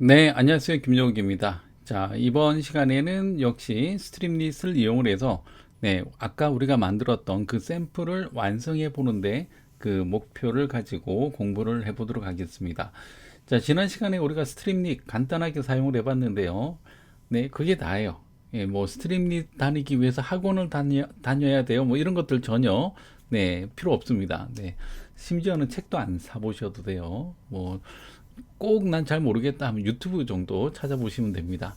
네, 안녕하세요. 김용욱입니다. 자, 이번 시간에는 역시 스트림릿을 이용을 해서 아까 우리가 만들었던 그 샘플을 완성해 보는데 그 목표를 가지고 공부를 해 보도록 하겠습니다. 자, 지난 시간에 우리가 스트림릿 간단하게 사용을 해 봤는데요. 네, 그게 다예요. 뭐 스트림릿 다니기 위해서 학원을 다녀야 돼요. 뭐 이런 것들 전혀 필요 없습니다. 심지어는 책도 안 사보셔도 돼요. 뭐 꼭 난 잘 모르겠다 하면 유튜브 정도 찾아보시면 됩니다.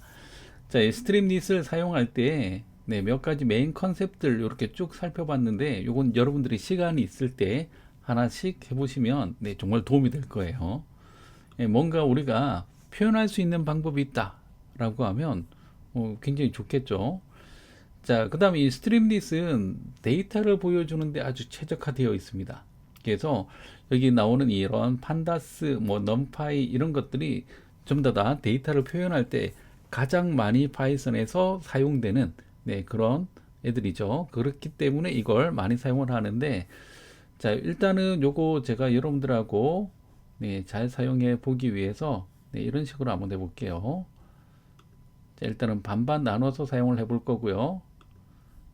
자, 이 스트림릿을 사용할 때 몇 가지 메인 컨셉들 이렇게 쭉 살펴봤는데 이건 여러분들이 시간이 있을 때 하나씩 해보시면 정말 도움이 될 거예요. 뭔가 우리가 표현할 수 있는 방법이 있다라고 하면 굉장히 좋겠죠. 자, 그 다음에 이 스트림릿은 데이터를 보여주는데 아주 최적화되어 있습니다. 그래서 여기 나오는 이런 판다스, 뭐 넘파이 이런 것들이 전부 다 데이터를 표현할 때 가장 많이 파이썬에서 사용되는 그런 애들이죠. 그렇기 때문에 이걸 많이 사용을 하는데, 자, 일단은 요거 제가 여러분들하고 잘 사용해 보기 위해서 이런 식으로 한번 해볼게요. 자, 일단은 반반 나눠서 사용을 해볼 거고요.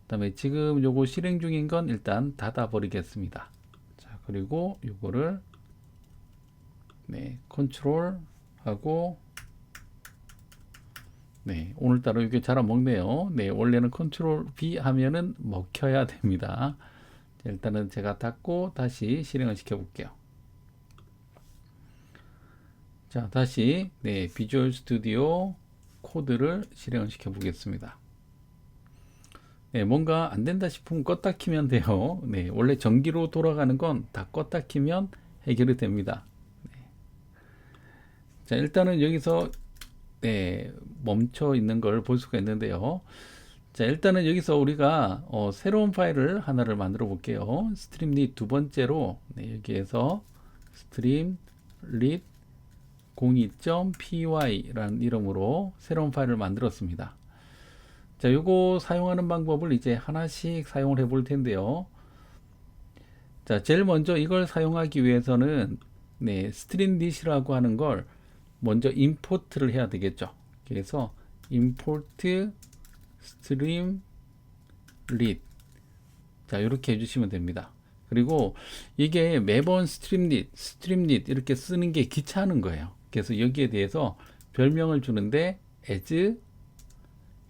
그다음에 지금 요거 실행 중인 건 일단 닫아 버리겠습니다. 자, 그리고 요거를 컨트롤 하고 오늘따라 이게 잘 안 먹네요. 원래는 컨트롤 B 하면은 먹혀야 됩니다. 자, 일단은 제가 닫고 다시 실행을 시켜 볼게요. 자, 다시 비주얼 스튜디오 코드를 실행을 시켜 보겠습니다. 뭔가 안 된다 싶으면 껐다 키면 돼요. 원래 전기로 돌아가는 건 다 껐다 키면 해결이 됩니다. 자, 일단은 여기서 멈춰 있는 걸 볼 수가 있는데요. 자, 일단은 여기서 우리가 새로운 파일을 하나를 만들어 볼게요. 스트림릿 두 번째로 여기에서 스트림릿 02.py라는 이름으로 새로운 파일을 만들었습니다. 자, 요거 사용하는 방법을 이제 하나씩 사용을 해 볼 텐데요. 자, 제일 먼저 이걸 사용하기 위해서는 스트림릿이라고 하는 걸 먼저 임포트를 해야 되겠죠. 그래서 import streamlit, 자, 이렇게 해주시면 됩니다. 그리고 이게 매번 스트림릿 이렇게 쓰는 게 귀찮은 거예요. 그래서 여기에 대해서 별명을 주는데 as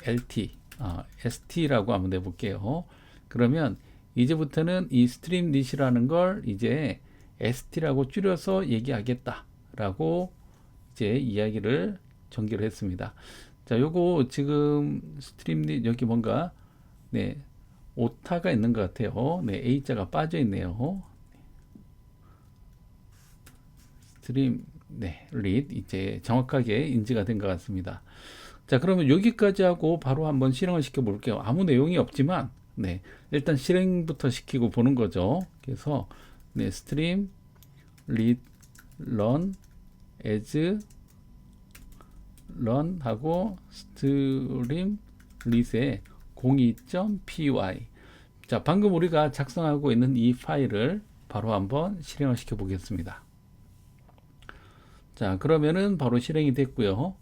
lt, st라고 한번 해볼게요. 그러면 이제부터는 이 스트림릿이라는 걸 이제 st라고 줄여서 얘기하겠다라고 이제 이야기를 전개를 했습니다. 자, 요거 지금 스트림릿 여기 뭔가 오타가 있는 것 같아요. A자가 빠져 있네요. 스트림 릿 이제 정확하게 인지가 된 것 같습니다. 자, 그러면 여기까지 하고 바로 한번 실행을 시켜 볼게요. 아무 내용이 없지만 일단 실행부터 시키고 보는 거죠. 그래서 스트림 릿 run as run 하고 스트림 릿의 02.py. 자, 방금 우리가 작성하고 있는 이 파일을 바로 한번 실행을 시켜 보겠습니다. 자, 그러면은 바로 실행이 됐고요.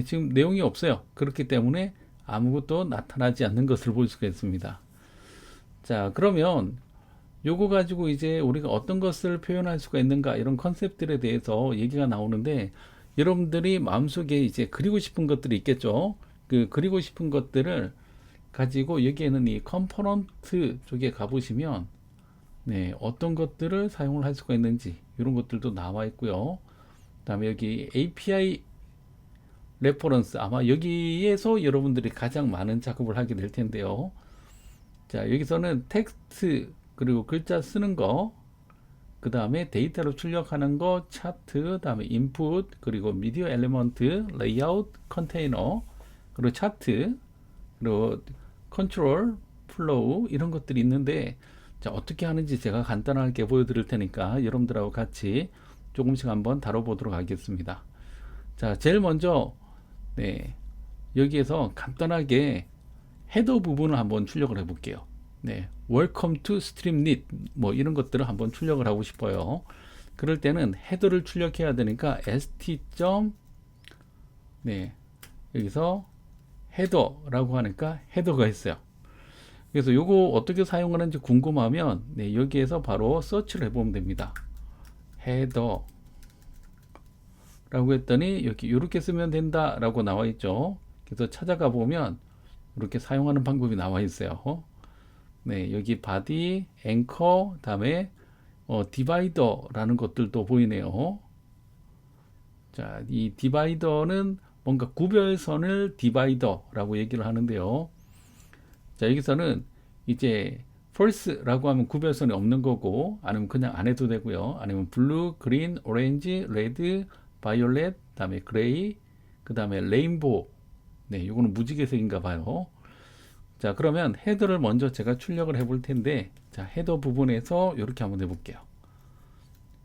지금 내용이 없어요. 그렇기 때문에 아무것도 나타나지 않는 것을 볼 수가 있습니다. 자, 그러면 요거 가지고 이제 우리가 어떤 것을 표현할 수가 있는가 이런 컨셉들에 대해서 얘기가 나오는데, 여러분들이 마음속에 이제 그리고 싶은 것들이 있겠죠. 그 그리고 싶은 것들을 가지고 여기에는 이 컴포넌트 쪽에 가보시면 어떤 것들을 사용을 할 수가 있는지 이런 것들도 나와 있고요. 그다음에 여기 API 레퍼런스, 아마 여기에서 여러분들이 가장 많은 작업을 하게 될 텐데요. 자, 여기서는 텍스트 그리고 글자 쓰는 거, 그 다음에 데이터로 출력하는 거, 차트, 다음에 인풋, 그리고 미디어 엘리먼트, 레이아웃, 컨테이너, 그리고 차트, 그리고 컨트롤, 플로우 이런 것들이 있는데, 자, 어떻게 하는지 제가 간단하게 보여드릴 테니까 여러분들하고 같이 조금씩 한번 다뤄보도록 하겠습니다. 자, 제일 먼저 여기에서 간단하게 헤더 부분을 한번 출력을 해볼게요. Welcome to Streamlit 뭐 이런 것들을 한번 출력을 하고 싶어요. 그럴 때는 헤더를 출력해야 되니까 st. 네, 여기서 헤더라고 하니까 헤더가 있어요. 그래서 요거 어떻게 사용하는지 궁금하면 네, 여기에서 바로 서치를 해보면 됩니다. 헤더 라고 했더니 여기 이렇게 쓰면 된다 라고 나와 있죠. 그래서 찾아가 보면 이렇게 사용하는 방법이 나와 있어요. 네, 여기 바디, 앵커, 다음에 디바이더라는 것들도 보이네요. 자, 이 디바이더는 뭔가 구별선을 디바이더라고 얘기를 하는데요. 자, 여기서는 이제 false라고 하면 구별선이 없는 거고, 아니면 그냥 안 해도 되고요. 아니면 블루, 그린, 오렌지, 레드, 바이올렛, 다음에 그레이, 그 다음에 레인보우. 네, 이거는 무지개색인가 봐요. 자, 그러면 헤더를 먼저 제가 출력을 해볼 텐데, 자, 헤더 부분에서 이렇게 한번 해볼게요.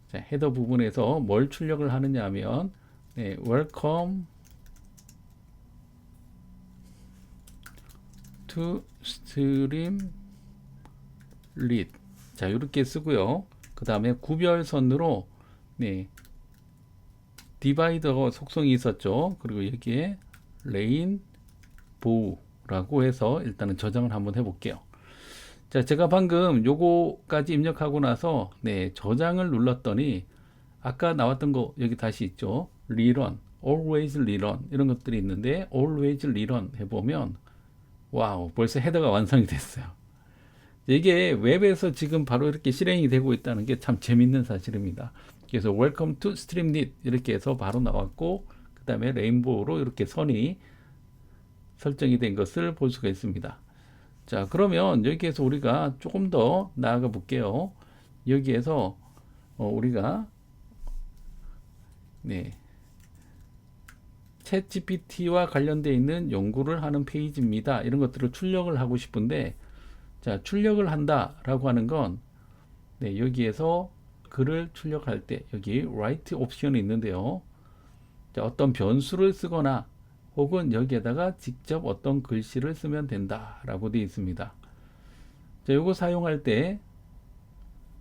자, 헤더 부분에서 뭘 출력을 하느냐 하면, 네, welcome to streamlit. 자, 이렇게 쓰고요. 그 다음에 구별선으로, 네, 디바이더 속성이 있었죠. 그리고 여기에 레인보우라고 해서 일단은 저장을 한번 해볼게요. 자, 제가 방금 요거까지 입력하고 나서 네, 저장을 눌렀더니 아까 나왔던 거 여기 다시 있죠. rerun, always rerun 이런 것들이 있는데 always rerun 해보면 와우, 벌써 헤더가 완성이 됐어요. 이게 웹에서 지금 바로 이렇게 실행이 되고 있다는 게 참 재밌는 사실입니다. 그래서 Welcome to StreamNit 이렇게 해서 바로 나왔고, 그 다음에 레인보우로 이렇게 선이 설정이 된 것을 볼 수가 있습니다. 자, 그러면 여기에서 우리가 조금 더 나아가 볼게요. 여기에서 우리가 네, 챗 GPT와 관련되어 있는 연구를 하는 페이지입니다. 이런 것들을 출력을 하고 싶은데, 자, 출력을 한다라고 하는 건 네, 여기에서 글을 출력할 때 여기 write 옵션이 있는데요. 자, 어떤 변수를 쓰거나 혹은 여기에다가 직접 어떤 글씨를 쓰면 된다라고 되어 있습니다. 자, 요거 사용할 때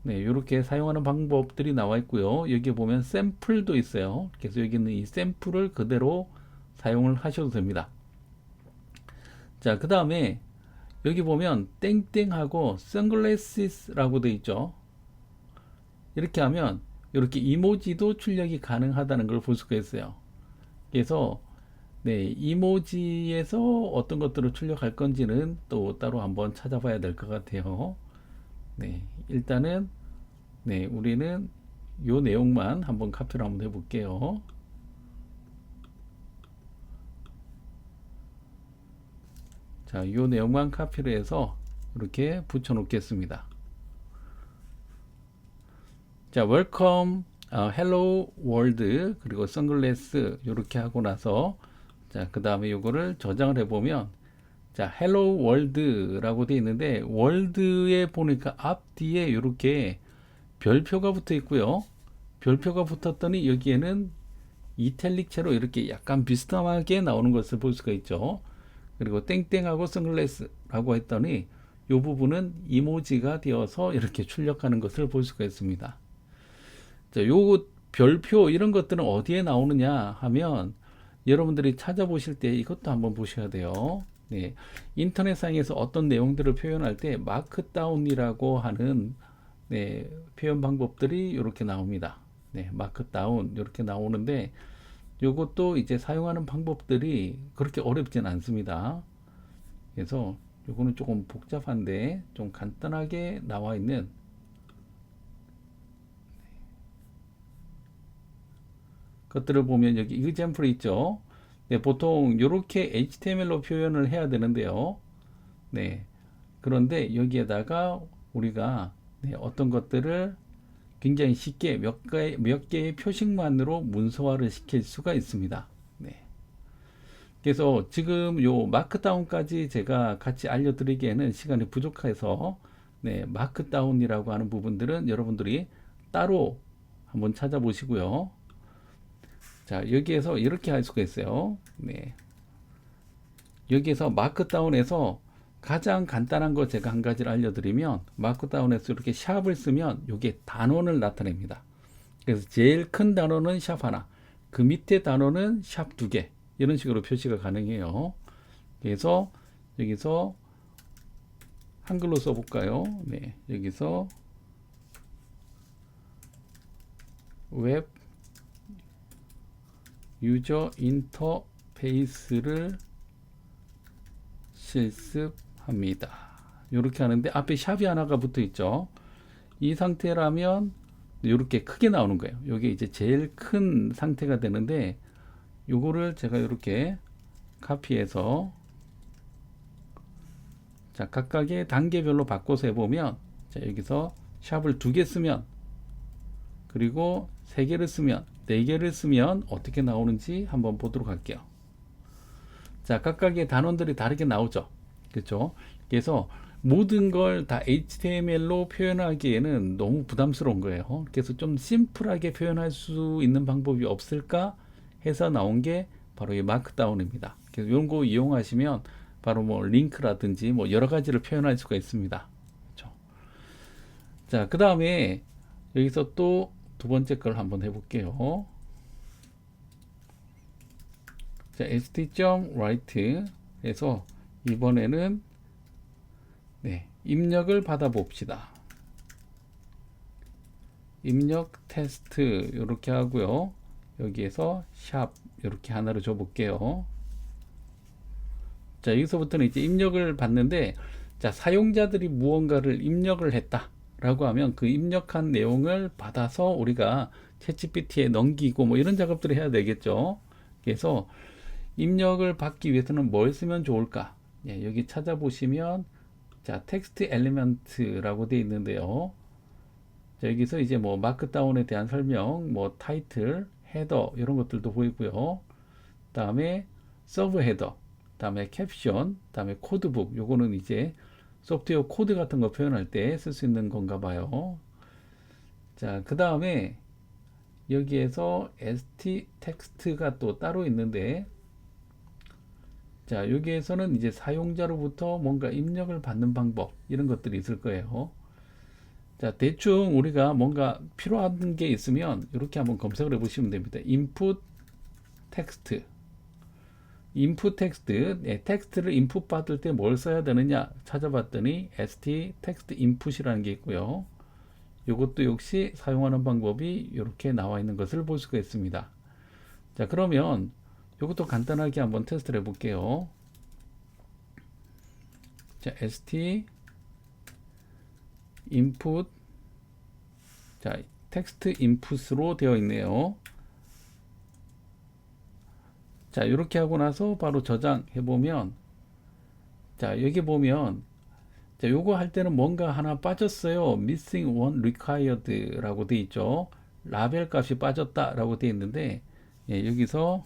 네, 이렇게 사용하는 방법들이 나와 있고요. 여기 보면 샘플도 있어요. 그래서 여기 있는 이 샘플을 그대로 사용을 하셔도 됩니다. 자, 그 다음에 여기 보면 땡땡하고 sunglasses라고 되어 있죠. 이렇게 하면 이렇게 이모지도 출력이 가능하다는 걸 볼 수가 있어요. 그래서 네, 이모지에서 어떤 것들을 출력할 건지는 또 따로 한번 찾아봐야 될 것 같아요. 네, 일단은 네, 우리는 요 내용만 한번 카피를 한번 해볼게요. 자, 요 내용만 카피를 해서 이렇게 붙여 놓겠습니다. 자, 웰컴, 헬로 월드, 그리고 선글라스 이렇게 하고 나서 자, 그 다음에 요거를 저장을 해보면 자, 헬로 월드라고 되어 있는데 월드에 보니까 앞뒤에 이렇게 별표가 붙어 있고요. 별표가 붙었더니 여기에는 이탈릭체로 이렇게 약간 비스듬하게 나오는 것을 볼 수가 있죠. 그리고 땡땡하고 선글라스라고 했더니 이 부분은 이모지가 되어서 이렇게 출력하는 것을 볼 수가 있습니다. 자, 요 별표 이런 것들은 어디에 나오느냐 하면 여러분들이 찾아보실 때 이것도 한번 보셔야 돼요. 네, 인터넷상에서 어떤 내용들을 표현할 때 마크다운이라고 하는 네, 표현 방법들이 이렇게 나옵니다. 네, 마크다운 이렇게 나오는데 요것도 이제 사용하는 방법들이 그렇게 어렵진 않습니다. 그래서 요거는 조금 복잡한데 좀 간단하게 나와 있는 것들을 보면 여기 example 있죠. 네, 보통 이렇게 HTML로 표현을 해야 되는데요. 네, 그런데 여기에다가 우리가 네, 어떤 것들을 굉장히 쉽게 몇 개의 표식만으로 문서화를 시킬 수가 있습니다. 네. 그래서 지금 요 마크다운까지 제가 같이 알려드리기에는 시간이 부족해서 네, 마크다운이라고 하는 부분들은 여러분들이 따로 한번 찾아보시고요. 자, 여기에서 이렇게 할 수가 있어요. 네. 여기에서 마크다운에서 가장 간단한 거 제가 한 가지를 알려드리면 마크다운에서 이렇게 샵을 쓰면 이게 단원을 나타냅니다. 그래서 제일 큰 단어는 샵 하나, 그 밑에 단어는 샵 두 개, 이런 식으로 표시가 가능해요. 그래서 여기서 한글로 써볼까요? 네, 여기서 웹 유저 인터페이스를 실습합니다. 이렇게 하는데 앞에 샵이 하나가 붙어 있죠. 이 상태라면 이렇게 크게 나오는 거예요. 이게 이제 제일 큰 상태가 되는데, 요거를 제가 이렇게 카피해서 자, 각각의 단계별로 바꿔서 해보면, 자, 여기서 샵을 두 개 쓰면, 그리고 세 개를 쓰면, 네 개를 쓰면 어떻게 나오는지 한번 보도록 할게요. 자, 각각의 단원들이 다르게 나오죠. 그렇죠? 그래서 모든 걸 다 HTML로 표현하기에는 너무 부담스러운 거예요. 그래서 좀 심플하게 표현할 수 있는 방법이 없을까 해서 나온 게 바로 이 마크다운입니다. 그래서 이런 거 이용하시면 바로 뭐 링크라든지 뭐 여러 가지를 표현할 수가 있습니다. 그렇죠? 자, 그 다음에 여기서 또 두 번째 걸 한번 해볼게요. 자, st.write 에서 이번에는 네, 입력을 받아봅시다. 입력 테스트 이렇게 하고요. 여기에서 샵 이렇게 하나를 줘볼게요. 자, 여기서부터는 이제 입력을 받는데, 자, 사용자들이 무언가를 입력을 했다 라고 하면 그 입력한 내용을 받아서 우리가 챗GPT에 넘기고 뭐 이런 작업들을 해야 되겠죠. 그래서 입력을 받기 위해서는 뭘 쓰면 좋을까? 예, 여기 찾아보시면 자, 텍스트 엘리먼트라고 되어 있는데요. 자, 여기서 이제 뭐 마크다운에 대한 설명, 뭐 타이틀, 헤더 이런 것들도 보이고요. 다음에 서브 헤더, 다음에 캡션, 다음에 코드북. 요거는 이제 소프트웨어 코드 같은 거 표현할 때 쓸 수 있는 건가 봐요. 자, 그 다음에 여기에서 st 텍스트가 또 따로 있는데, 자, 여기에서는 이제 사용자로부터 뭔가 입력을 받는 방법, 이런 것들이 있을 거예요. 자, 대충 우리가 뭔가 필요한 게 있으면 이렇게 한번 검색을 해 보시면 됩니다. input 텍스트. 인풋 텍스트, 네, 텍스트를 인풋 받을 때 뭘 써야 되느냐 찾아봤더니 st 텍스트 인풋이라는 게 있고요. 이것도 역시 사용하는 방법이 이렇게 나와 있는 것을 볼 수가 있습니다. 자, 그러면 이것도 간단하게 한번 테스트를 해볼게요. 자, st input, 자, 텍스트 인풋으로 되어 있네요. 자, 이렇게 하고 나서 바로 저장해 보면, 자, 여기 보면, 자, 요거 할 때는 뭔가 하나 빠졌어요. missing one required 라고 되어 있죠. 라벨 값이 빠졌다 라고 되어 있는데, 예, 여기서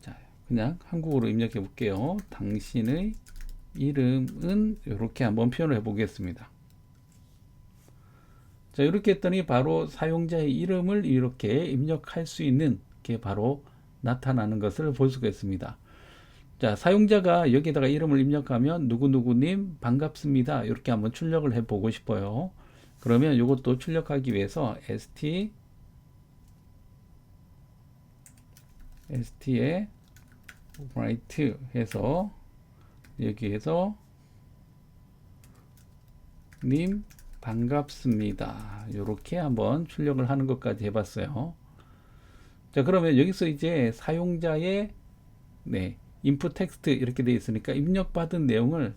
자, 그냥 한국어로 입력해 볼게요. 당신의 이름은 이렇게 한번 표현을 해 보겠습니다. 자, 이렇게 했더니 바로 사용자의 이름을 이렇게 입력할 수 있는 게 바로 나타나는 것을 볼 수가 있습니다. 자, 사용자가 여기다가 이름을 입력하면 누구누구님 반갑습니다. 이렇게 한번 출력을 해 보고 싶어요. 그러면 이것도 출력하기 위해서 st에 write 해서 여기에서 님 반갑습니다. 이렇게 한번 출력을 하는 것까지 해봤어요. 자, 그러면 여기서 이제 사용자의 네, 인풋 텍스트 이렇게 되어 있으니까 입력받은 내용을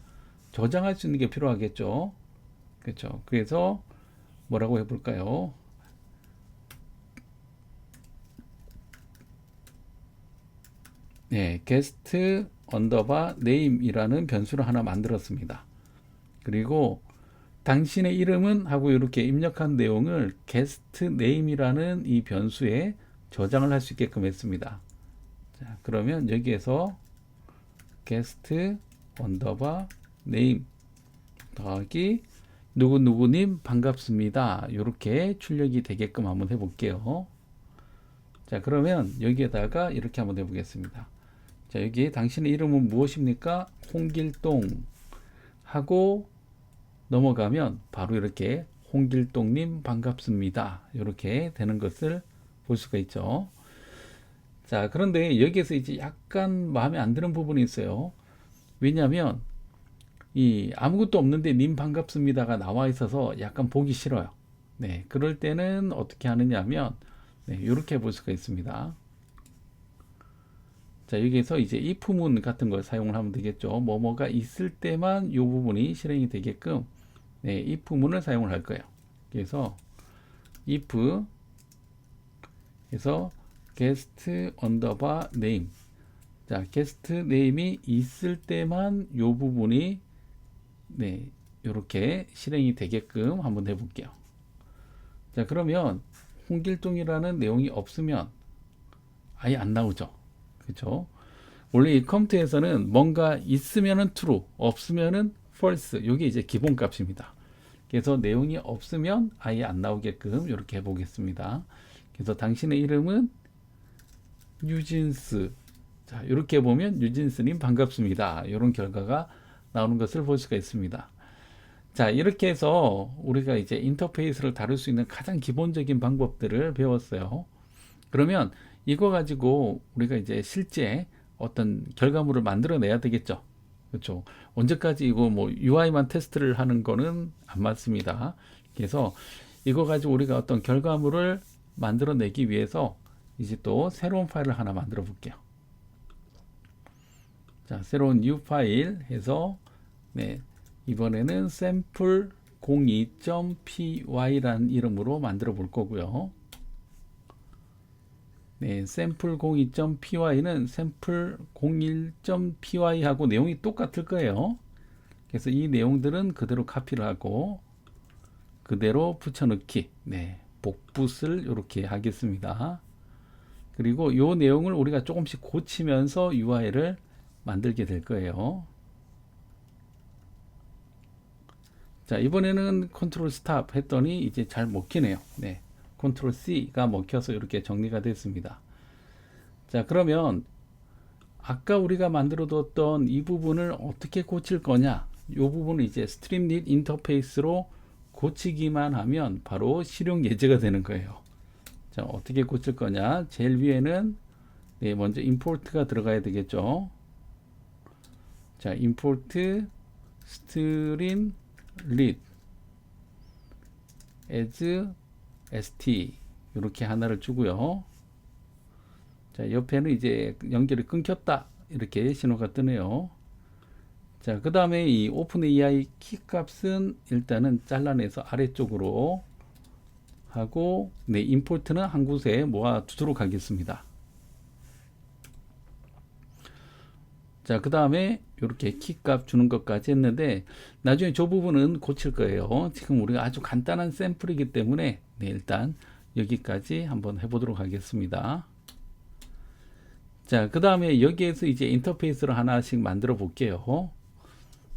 저장할 수 있는 게 필요하겠죠. 그렇죠. 그래서 뭐라고 해볼까요? 네, 게스트 언더바 네임이라는 변수를 하나 만들었습니다. 그리고 당신의 이름은 하고 이렇게 입력한 내용을 게스트 네임이라는 이 변수에 저장을 할 수 있게끔 했습니다. 자, 그러면 여기에서 게스트 언더바 네임 더하기 누구누구님 반갑습니다. 이렇게 출력이 되게끔 한번 해볼게요. 자, 그러면 여기에다가 이렇게 한번 해보겠습니다. 자, 여기 당신의 이름은 무엇입니까? 홍길동 하고 넘어가면 바로 이렇게 홍길동님 반갑습니다. 이렇게 되는 것을 볼 수가 있죠. 자, 그런데 여기에서 이제 약간 마음에 안 드는 부분이 있어요. 왜냐하면 이 아무것도 없는데 님 반갑습니다가 나와 있어서 약간 보기 싫어요. 네, 그럴 때는 어떻게 하느냐 하면 네, 이렇게 볼 수가 있습니다. 자, 여기에서 이제 if문 같은 걸 사용을 하면 되겠죠. 뭐뭐가 있을 때만 이 부분이 실행이 되게끔 네, if문을 사용을 할 거예요. 그래서 if 해서 guest underbar name. 자, guest name이 있을 때만 이 부분이 네, 이렇게 실행이 되게끔 한번 해볼게요. 자, 그러면 홍길동이라는 내용이 없으면 아예 안 나오죠. 그렇죠? 원래 이 컴퓨터에서는 뭔가 있으면은 true, 없으면은 false. 이게 이제 기본 값입니다. 그래서 내용이 없으면 아예 안 나오게끔 이렇게 해보겠습니다. 그래서 당신의 이름은 뉴진스. 자, 이렇게 보면 뉴진스님 반갑습니다. 이런 결과가 나오는 것을 볼 수가 있습니다. 자, 이렇게 해서 우리가 이제 인터페이스를 다룰 수 있는 가장 기본적인 방법들을 배웠어요. 그러면 이거 가지고 우리가 이제 실제 어떤 결과물을 만들어내야 되겠죠. 그렇죠. 언제까지 이거 뭐 UI만 테스트를 하는 거는 안 맞습니다. 그래서 이거 가지고 우리가 어떤 결과물을 만들어내기 위해서 이제 또 새로운 파일을 하나 만들어 볼게요. 자, 새로운 new 파일 해서 네, 이번에는 sample 02.py라는 이름으로 만들어 볼 거고요. 네, sample 02.py는 sample 01.py 하고 내용이 똑같을 거예요. 그래서 이 내용들은 그대로 카피를 하고 그대로 붙여넣기. 네, 복붙을 이렇게 하겠습니다. 그리고 이 내용을 우리가 조금씩 고치면서 UI를 만들게 될 거예요. 자, 이번에는 컨트롤 스탑 했더니 이제 잘 먹히네요. 네, 컨트롤 C가 먹혀서 이렇게 정리가 됐습니다. 자, 그러면 아까 우리가 만들어 뒀던 이 부분을 어떻게 고칠 거냐? 이 부분을 이제 스트림릿 인터페이스로 고치기만 하면 바로 실용 예제가 되는 거예요. 자, 어떻게 고칠 거냐? 제일 위에는 네, 먼저 import가 들어가야 되겠죠. 자, import string read as st 이렇게 하나를 주고요. 자, 옆에는 이제 연결이 끊겼다 이렇게 신호가 뜨네요. 자, 그 다음에 이 OpenAI 키 값은 일단은 잘라내서 아래쪽으로 하고 네, 임포트는 한 곳에 모아 두도록 하겠습니다. 자, 그 다음에 이렇게 키 값 주는 것까지 했는데 나중에 저 부분은 고칠 거예요. 지금 우리가 아주 간단한 샘플이기 때문에 네, 일단 여기까지 한번 해보도록 하겠습니다. 자, 그 다음에 여기에서 이제 인터페이스를 하나씩 만들어 볼게요.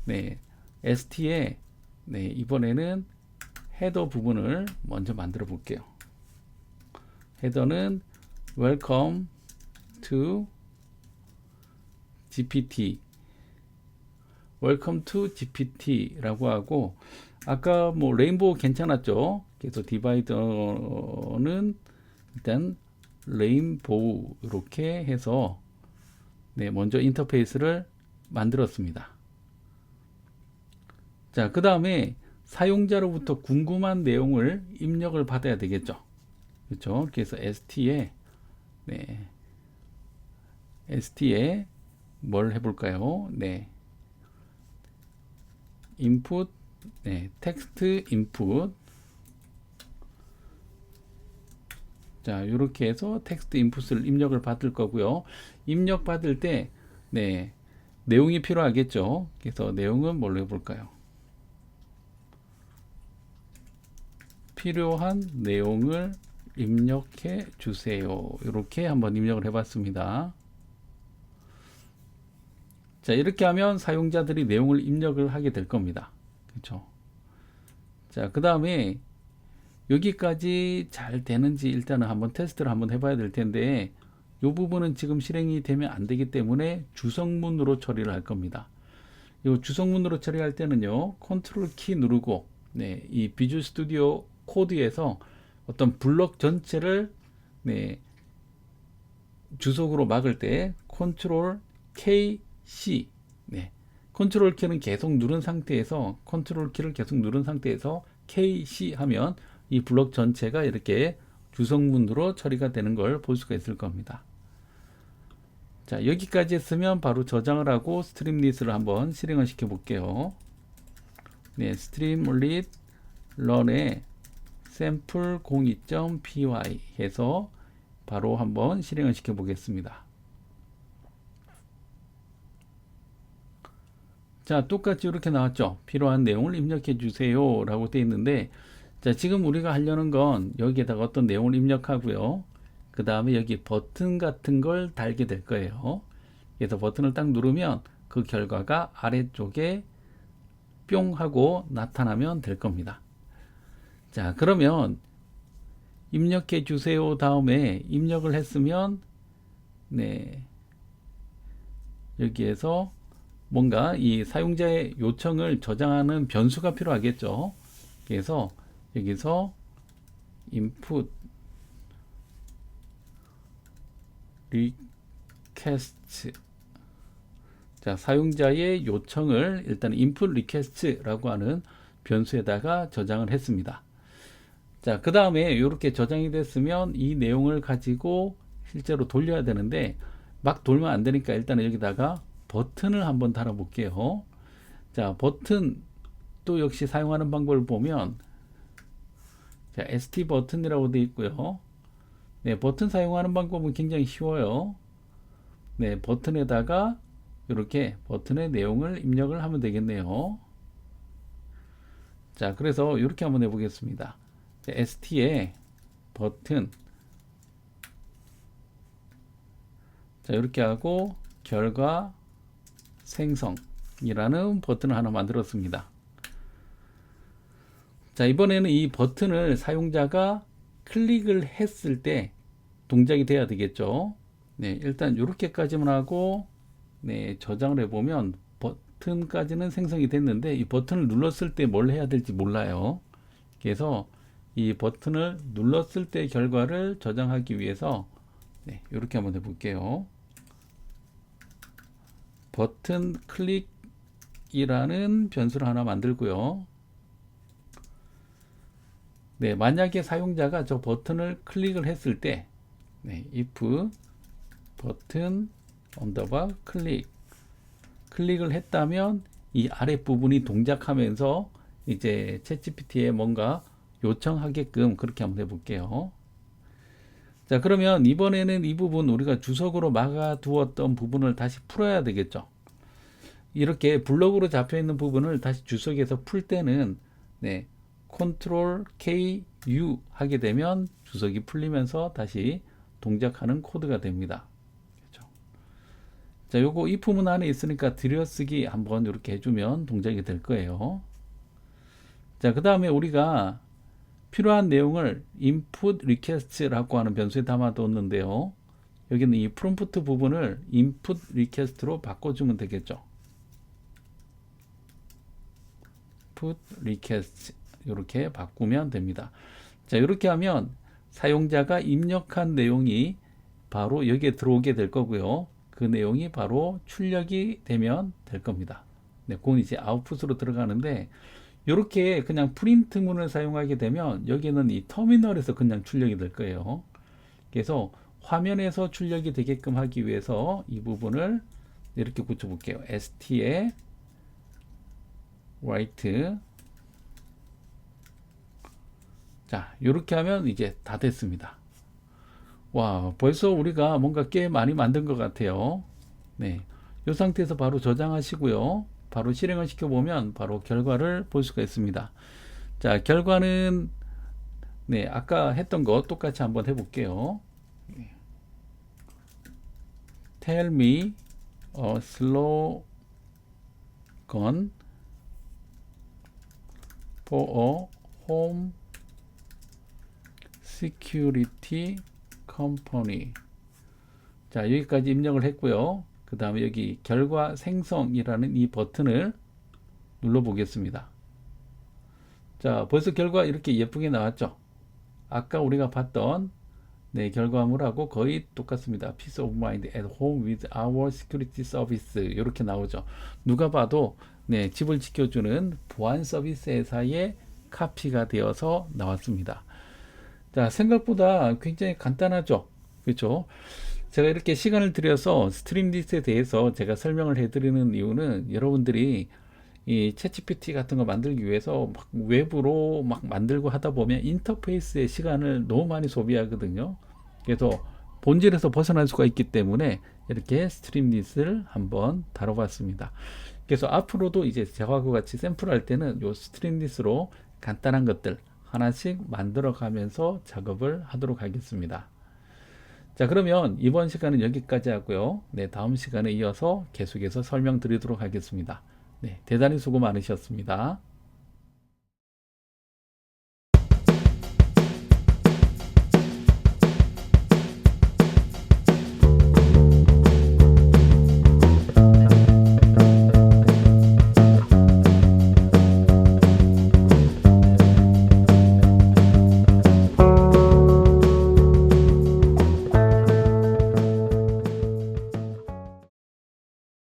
네, ST에 네, 이번에는 헤더 부분을 먼저 만들어 볼게요. 헤더는 Welcome to GPT Welcome to GPT라고 하고 아까 뭐 레인보우 괜찮았죠? 그래서 디바이더는 일단 레인보우 이렇게 해서 네, 먼저 인터페이스를 만들었습니다. 자, 그 다음에 사용자로부터 궁금한 내용을 입력을 받아야 되겠죠. 그렇죠? 그래서 ST에 네, ST에 뭘 해볼까요? 네, input, 네, 텍스트 input. 자, 이렇게 해서 텍스트 인풋을 입력을 받을 거고요. 입력 받을 때 네, 내용이 필요하겠죠. 그래서 내용은 뭘로 해볼까요? 필요한 내용을 입력해 주세요. 이렇게 한번 입력을 해봤습니다. 자, 이렇게 하면 사용자들이 내용을 입력을 하게 될 겁니다. 그렇죠? 자, 그 다음에 여기까지 잘 되는지 일단은 한번 테스트를 한번 해봐야 될 텐데 이 부분은 지금 실행이 되면 안 되기 때문에 주성문으로 처리를 할 겁니다. 이 주성문으로 처리할 때는요, 컨트롤 키 누르고, 이 비주얼 스튜디오 코드에서 어떤 블록 전체를, 주석으로 막을 때 컨트롤 KC, 컨트롤 키는 계속 누른 상태에서 KC 하면 이 블록 전체가 이렇게 주성문으로 처리가 되는 걸 볼 수가 있을 겁니다. 자, 여기까지 했으면 바로 저장을 하고 스트림릿을 한번 실행을 시켜 볼게요. 스트림릿 런에 샘플 02.py 해서 바로 한번 실행을 시켜 보겠습니다. 자, 똑같이 이렇게 나왔죠. 필요한 내용을 입력해 주세요 라고 되어 있는데, 자, 지금 우리가 하려는 건 여기에다가 어떤 내용을 입력하고요, 그 다음에 여기 버튼 같은 걸 달게 될 거예요. 그래서 버튼을 딱 누르면 그 결과가 아래쪽에 뿅 하고 나타나면 될 겁니다. 자, 그러면 입력해 주세요 다음에 입력을 했으면, 여기에서 뭔가 이 사용자의 요청을 저장하는 변수가 필요하겠죠. 그래서 여기서 input request, 자, 사용자의 요청을 일단 input request라고 하는 변수에다가 저장을 했습니다. 자, 그 다음에 이렇게 저장이 됐으면 이 내용을 가지고 실제로 돌려야 되는데 막 돌면 안 되니까 일단은 여기다가 버튼을 한번 달아 볼게요. 자, 버튼 또 역시 사용하는 방법을 보면, 자, ST 버튼이라고 되어 있고요. 버튼 사용하는 방법은 굉장히 쉬워요. 버튼에다가 이렇게 버튼의 내용을 입력을 하면 되겠네요. 자, 그래서 이렇게 한번 해보겠습니다. ST에 버튼, 자, 이렇게 하고 결과 생성이라는 버튼을 하나 만들었습니다. 자, 이번에는 이 버튼을 사용자가 클릭을 했을 때 동작이 돼야 되겠죠. 일단 이렇게까지만 하고, 저장을 해보면 버튼까지는 생성이 됐는데 이 버튼을 눌렀을 때 뭘 해야 될지 몰라요. 그래서 이 버튼을 눌렀을 때 결과를 저장하기 위해서 이렇게 한번 해볼게요. 버튼 클릭이라는 변수를 하나 만들고요. 만약에 사용자가 저 버튼을 클릭을 했을 때, if 버튼 언더바 클릭을 했다면 이 아랫부분이 동작하면서 이제 챗GPT에 뭔가 요청하게끔 그렇게 한번 해볼게요. 자, 그러면 이번에는 이 부분 우리가 주석으로 막아 두었던 부분을 다시 풀어야 되겠죠. 이렇게 블록으로 잡혀 있는 부분을 다시 주석에서 풀 때는 컨트롤 K U 하게 되면 주석이 풀리면서 다시 동작하는 코드가 됩니다. 그렇죠? 자, 요거 if 문 안에 있으니까 들여쓰기 한번 이렇게 해주면 동작이 될 거예요. 자, 그 다음에 우리가 필요한 내용을 input request라고 하는 변수에 담아뒀는데요. 여기는 이 프롬프트 부분을 input request로 바꿔주면 되겠죠. input request 이렇게 바꾸면 됩니다. 자, 이렇게 하면 사용자가 입력한 내용이 바로 여기에 들어오게 될 거고요. 그 내용이 바로 출력이 되면 될 겁니다. 그건 이제 아웃풋으로 들어가는데, 이렇게 그냥 프린트문을 사용하게 되면 여기는 이 터미널에서 그냥 출력이 될 거예요. 그래서 화면에서 출력이 되게끔 하기 위해서 이 부분을 이렇게 붙여볼게요. st에 write, 자, 이렇게 하면 이제 다 됐습니다. 와, 벌써 우리가 뭔가 꽤 많이 만든 것 같아요. 이 상태에서 바로 저장하시고요. 바로 실행을 시켜보면 바로 결과를 볼 수가 있습니다. 자, 결과는 아까 했던 거 똑같이 한번 해볼게요. Tell me a slogan for a home security company. 자, 여기까지 입력을 했고요. 그 그 다음에 여기 결과 생성이라는 이 버튼을 눌러 보겠습니다. 자, 벌써 결과 이렇게 예쁘게 나왔죠. 아까 우리가 봤던 네, 결과물하고 거의 똑같습니다. Peace of mind at home with our security service 이렇게 나오죠. 누가 봐도 네, 집을 지켜주는 보안 서비스 회사의 카피가 되어서 나왔습니다. 자, 생각보다 굉장히 간단하죠. 그렇죠? 제가 이렇게 시간을 들여서 스트림릿에 대해서 제가 설명을 해드리는 이유는 여러분들이 이 챗GPT 같은 거 만들기 위해서 막 외부로 막 만들고 하다 보면 인터페이스의 시간을 너무 많이 소비하거든요. 그래서 본질에서 벗어날 수가 있기 때문에 이렇게 스트림릿을 한번 다뤄봤습니다. 그래서 앞으로도 이제 저하고 같이 샘플할 때는 요 스트림릿으로 간단한 것들 하나씩 만들어 가면서 작업을 하도록 하겠습니다. 자, 그러면 이번 시간은 여기까지 하고요. 네, 다음 시간에 이어서 계속해서 설명드리도록 하겠습니다. 네, 대단히 수고 많으셨습니다.